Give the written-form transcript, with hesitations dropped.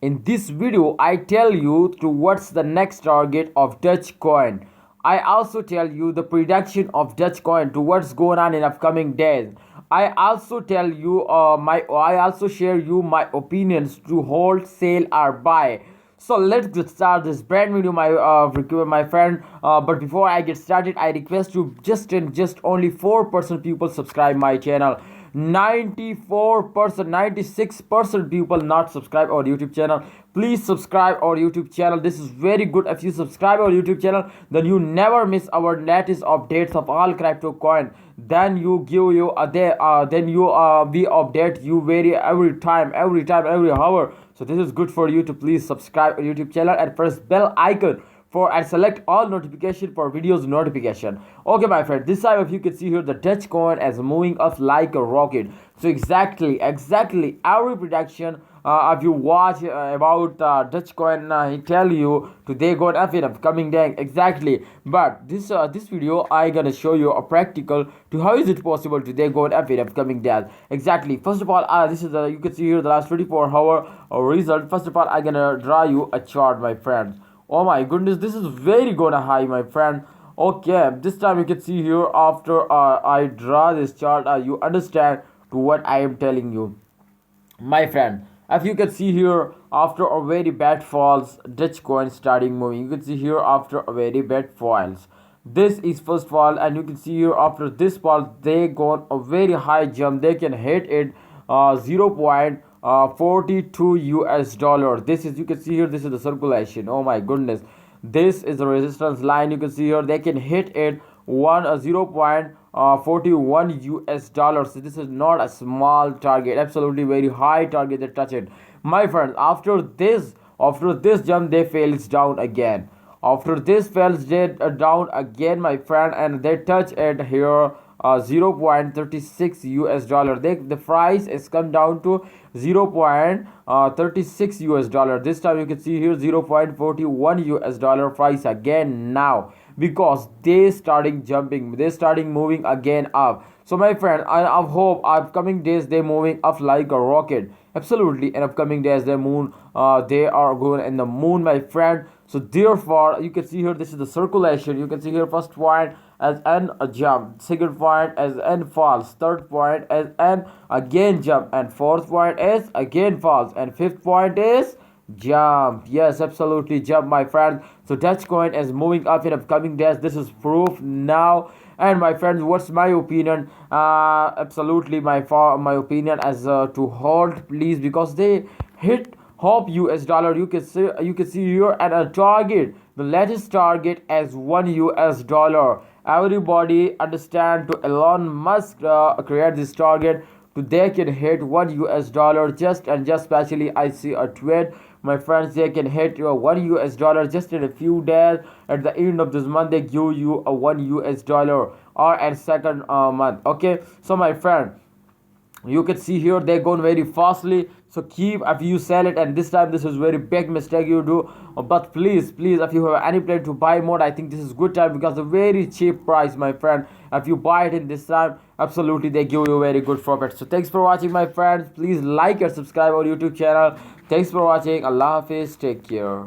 In this video, I tell you to what's the next target of Dogecoin. I also tell you the prediction of Dogecoin to what's going on in upcoming days. I also tell you I also share you my opinions to hold, sell or buy. So let's get start this brand video, my friend. But before I get started, I request you just only 4% people subscribe my channel. 94%, 96% people not subscribe our YouTube channel. Please subscribe our YouTube channel. This is very good. If you subscribe our YouTube channel, then you never miss our latest updates of all crypto coin. Then you give you then you we update you every time, every hour. So this is good for you to please subscribe our YouTube channel and press bell icon for and select all notification for videos notification. Okay, my friend, this time if you can see here, the Dogecoin is moving up like a rocket. So exactly every prediction if you watch about Dogecoin, he tell you today going up in upcoming day exactly. But this video I gonna show you a practical to how is it possible today going up in upcoming days exactly. First of all, this is you can see here the last 24-hour result. First of all, I gonna draw you a chart, my friends. Oh my goodness, this is very gonna high, my friend. Okay, this time you can see here after I draw this chart, you understand to what I am telling you, my friend. If you can see here after a very bad falls, Dogecoin starting moving. You can see here after a very bad falls. This is first fall, and you can see here after this fall they got a very high jump. They can hit it 0.42 US dollar. This is, you can see here, this is the circulation. Oh my goodness, this is the resistance line. You can see here they can hit it 0.41 US dollars. So this is not a small target, absolutely very high target they touch it, my friends. After this jump they fails down again. After this fails down again, my friend, and they touch it here 0.36 US dollar. The price is come down to 0.36 US dollar. This time you can see here 0.41 US dollar price again now, because they starting jumping, they starting moving again up. So my friend, I hope upcoming days they moving up like a rocket. Absolutely, in upcoming days they they are going in the moon, my friend. So therefore you can see here this is the circulation. You can see here first point as n a jump, second point as n falls, third point as n again jump, and fourth point is again falls, and fifth point is jump. Yes, absolutely jump, my friend. So Dogecoin is moving up in upcoming days. This is proof now. And my friends, what's my opinion? Absolutely my opinion as to hold, please, because they hit hope US dollar. You can see here at a target, the latest target as 1 US dollar. Everybody understand to Elon Musk create this target to they can hit 1 US dollar just especially I see a tweet, my friends, they can hit 1 US dollar just in a few days. At the end of this month they give you a 1 US dollar, or at second month. Okay, so my friend, you can see here they going very fastly. So keep, if you sell it, and this time this is very big mistake you do, but please if you have any plan to buy more, I think this is good time, because a very cheap price, my friend. If you buy it in this time, absolutely they give you very good profit. So thanks for watching, my friends. Please like and subscribe our YouTube channel. Thanks for watching. Allah Hafiz, take care.